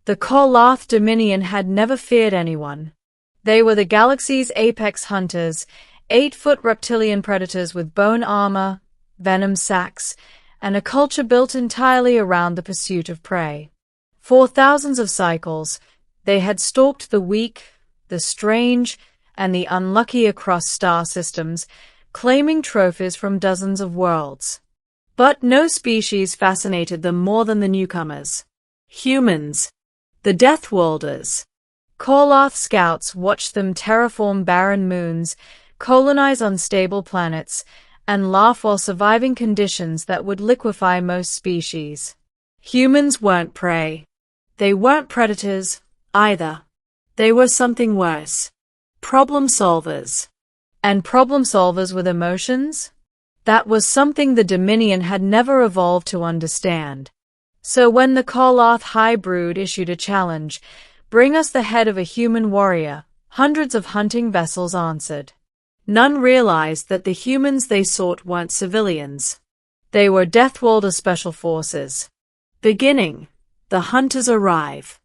The Kolath Dominion had never feared anyone. They were the galaxy's apex hunters, 8-foot reptilian predators with bone armor, venom sacs, and a culture built entirely around the pursuit of prey. For thousands of cycles, they had stalked the weak, the strange, and the unlucky across star systems, claiming trophies from dozens of worlds. But no species fascinated them more than the newcomers. Humans. The Deathworlders. Kolath scouts watched them terraform barren moons, colonize unstable planets, and laugh while surviving conditions that would liquefy most species. Humans weren't prey. They weren't predators, either. They were something worse. Problem solvers. And problem solvers with emotions? That was something the Dominion had never evolved to understand. So when the Kolath High Brood issued a challenge, "Bring us the head of a human warrior," hundreds of hunting vessels answered. None realized that the humans they sought weren't civilians. They were Deathworlder Special Forces. Beginning. The hunters arrive.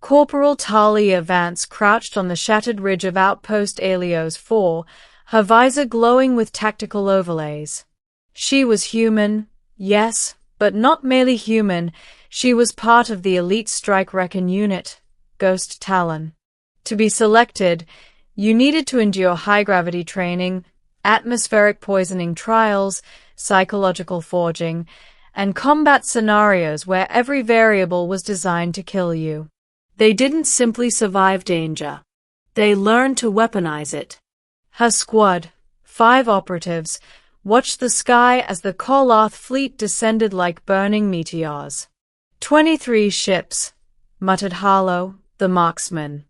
Corporal Talia Vance crouched on the shattered ridge of Outpost Alios 4, her visor glowing with tactical overlays. She was human, yes, but not merely human. She was part of the elite strike recon unit, Ghost Talon. To be selected, you needed to endure high-gravity training, atmospheric poisoning trials, psychological forging, and combat scenarios where every variable was designed to kill you. They didn't simply survive danger. They learned to weaponize it. Her squad, 5 operatives, watched the sky as the Kolath fleet descended like burning meteors. 23 ships, muttered Harlow, the marksman.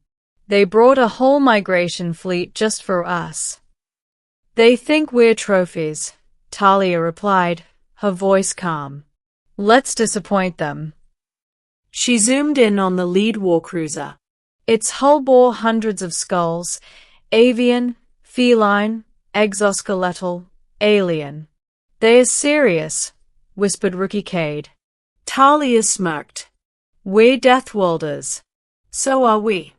They brought a whole migration fleet just for us. They think we're trophies, Talia replied, her voice calm. Let's disappoint them. She zoomed in on the lead warcruiser. Its hull bore hundreds of skulls, avian, feline, exoskeletal, alien. They're serious, whispered Rookie Cade. Talia smirked. We're Deathworlders. So are we.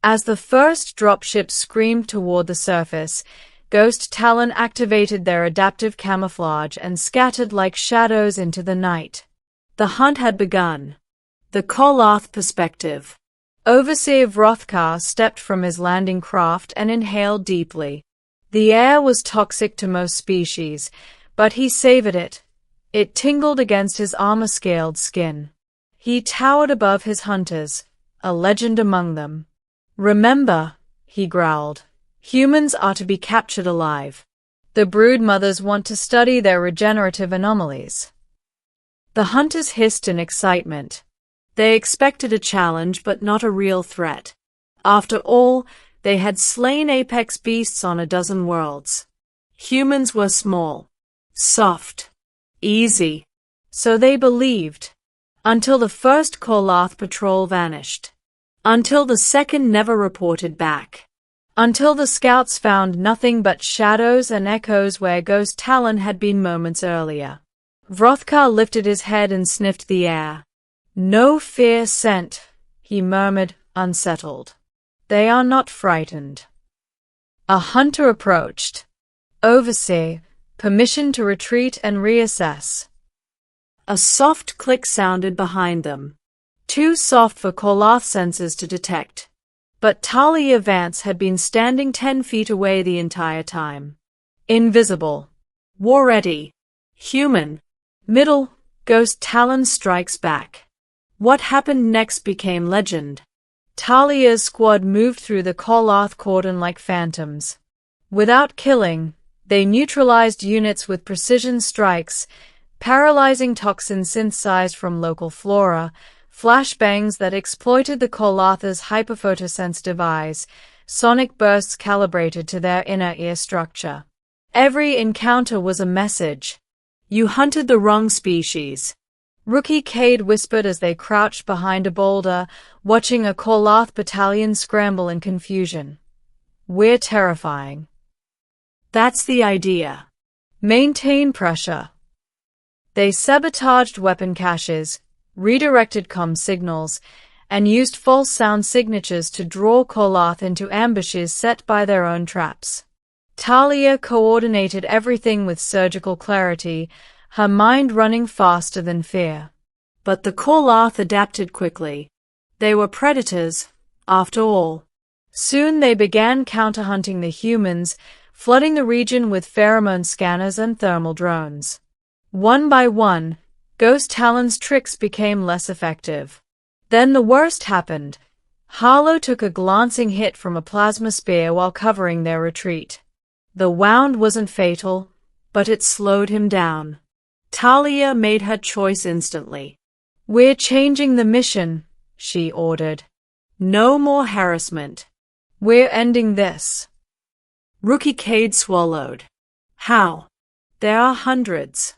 As the first dropship screamed toward the surface, Ghost Talon activated their adaptive camouflage and scattered like shadows into the night. The hunt had begun. The Kolath perspective. Overseer Vrothkar stepped from his landing craft and inhaled deeply. The air was toxic to most species, but he savored it. It tingled against his armor-scaled skin. He towered above his hunters, a legend among them. Remember, he growled, humans are to be captured alive. The brood mothers want to study their regenerative anomalies. The hunters hissed in excitement. They expected a challenge, but not a real threat. After all, they had slain apex beasts on a dozen worlds. Humans were small, soft, easy. So they believed. Until the first Kolath patrol vanished. Until the second never reported back. Until the scouts found nothing but shadows and echoes where Ghost Talon had been moments earlier. Vrothkar lifted his head and sniffed the air. No fear scent, he murmured, unsettled. They are not frightened. A hunter approached. Overseer, permission to retreat and reassess. A soft click sounded behind them. Too soft for Kolath sensors to detect. But Talia Vance had been standing 10 feet away the entire time. Invisible. War ready. Human. Middle. Ghost Talon strikes back. What happened next became legend. Talia's squad moved through the Kolath cordon like phantoms. Without killing, they neutralized units with precision strikes, paralyzing toxins synthesized from local flora, flashbangs that exploited the Kolath's hyperphotosensitive eyes, sonic bursts calibrated to their inner ear structure. Every encounter was a message. You hunted the wrong species. Rookie Cade whispered as they crouched behind a boulder, watching a Kolath battalion scramble in confusion. We're terrifying. That's the idea. Maintain pressure. They sabotaged weapon caches, redirected comm signals, and used false sound signatures to draw Koloth into ambushes set by their own traps. Talia coordinated everything with surgical clarity, her mind running faster than fear. But the Koloth adapted quickly. They were predators, after all. Soon they began counterhunting the humans, flooding the region with pheromone scanners and thermal drones. One by one, Ghost Talon's tricks became less effective. Then the worst happened. Harlow took a glancing hit from a plasma spear while covering their retreat. The wound wasn't fatal, but it slowed him down. Talia made her choice instantly. "We're changing the mission," she ordered. "No more harassment. We're ending this." Rookie Cade swallowed. "How?" "There are hundreds."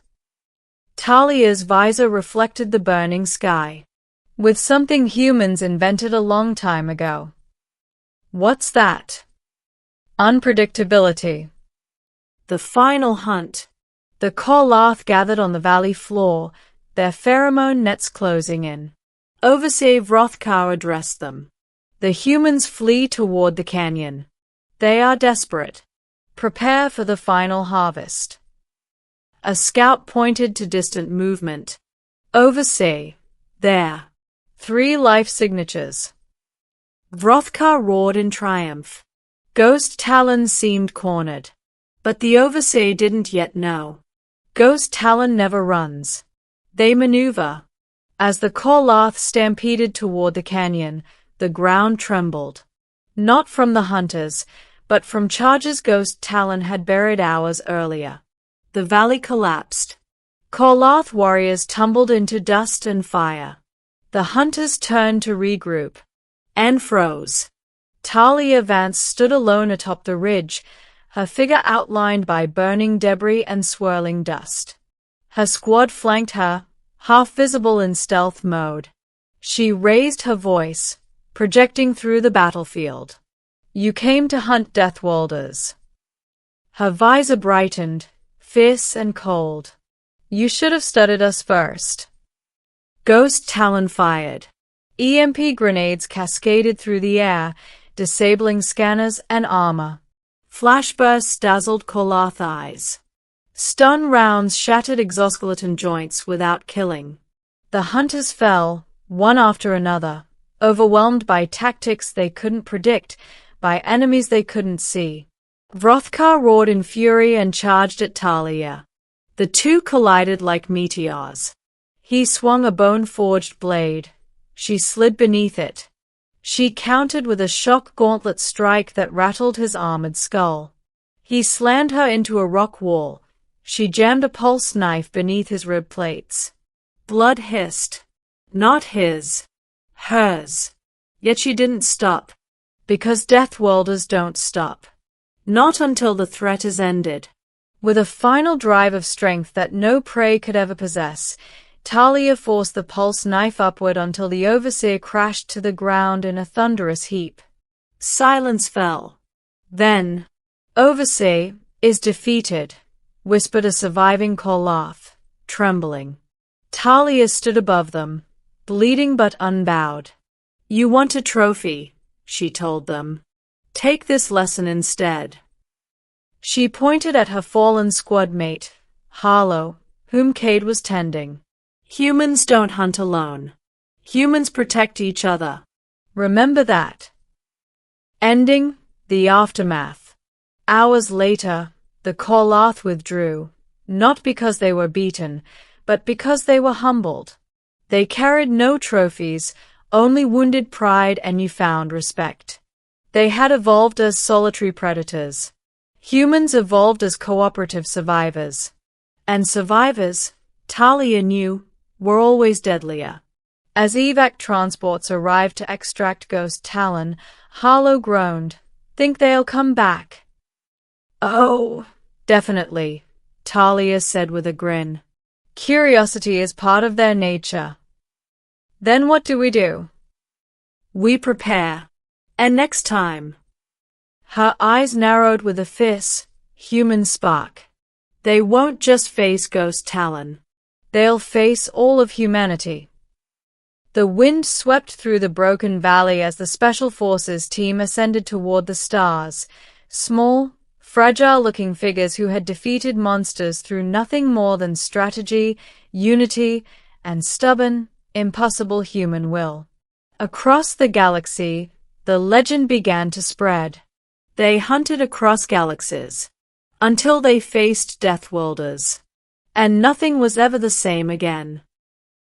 Talia's visor reflected the burning sky. "With something humans invented a long time ago." "What's that?" "Unpredictability." The final hunt. The Koloth gathered on the valley floor, their pheromone nets closing in. Overseer Vrothkar addressed them. "The humans flee toward the canyon. They are desperate. Prepare for the final harvest." A scout pointed to distant movement. "Overseer, there. 3 life signatures." Vrothkar roared in triumph. Ghost Talon seemed cornered. But the Overseer didn't yet know. Ghost Talon never runs. They maneuver. As the Koloth stampeded toward the canyon, the ground trembled. Not from the hunters, but from charges Ghost Talon had buried hours earlier. The valley collapsed. Koloth warriors tumbled into dust and fire. The hunters turned to regroup. And froze. Talia Vance stood alone atop the ridge, her figure outlined by burning debris and swirling dust. Her squad flanked her, half visible in stealth mode. She raised her voice, projecting through the battlefield. "You came to hunt Deathworlders." Her visor brightened, fierce and cold. "You should have studied us first." Ghost Talon fired. EMP grenades cascaded through the air, disabling scanners and armor. Flashbursts dazzled Koloth eyes. Stun rounds shattered exoskeleton joints without killing. The hunters fell, one after another, overwhelmed by tactics they couldn't predict, by enemies they couldn't see. Vrothkar roared in fury and charged at Talia. The two collided like meteors. He swung a bone-forged blade. She slid beneath it. She countered with a shock gauntlet strike that rattled his armored skull. He slammed her into a rock wall. She jammed a pulse knife beneath his rib plates. Blood hissed. Not his. Hers. Yet she didn't stop. Because Deathworlders don't stop. Not until the threat is ended. With a final drive of strength that no prey could ever possess, Talia forced the pulse knife upward until the Overseer crashed to the ground in a thunderous heap. Silence fell. Then, "Overseer is defeated," whispered a surviving Koloth, trembling. Talia stood above them, bleeding but unbowed. "You want a trophy," she told them. "Take this lesson instead." She pointed at her fallen squad mate, Harlow, whom Cade was tending. "Humans don't hunt alone. Humans protect each other. Remember that." Ending, the aftermath. Hours later, the Koloth withdrew, not because they were beaten, but because they were humbled. They carried no trophies, only wounded pride and newfound respect. They had evolved as solitary predators. Humans evolved as cooperative survivors. And survivors, Talia knew, were always deadlier. As evac transports arrived to extract Ghost Talon, Harlow groaned. "Think they'll come back?" "Oh, definitely," Talia said with a grin. "Curiosity is part of their nature." "Then what do we do?" "We prepare. And next time." Her eyes narrowed with a fierce, human spark. "They won't just face Ghost Talon. They'll face all of humanity." The wind swept through the broken valley as the Special Forces team ascended toward the stars, small, fragile-looking figures who had defeated monsters through nothing more than strategy, unity, and stubborn, impossible human will. Across the galaxy, the legend began to spread. They hunted across galaxies until they faced Deathworlders, and nothing was ever the same again.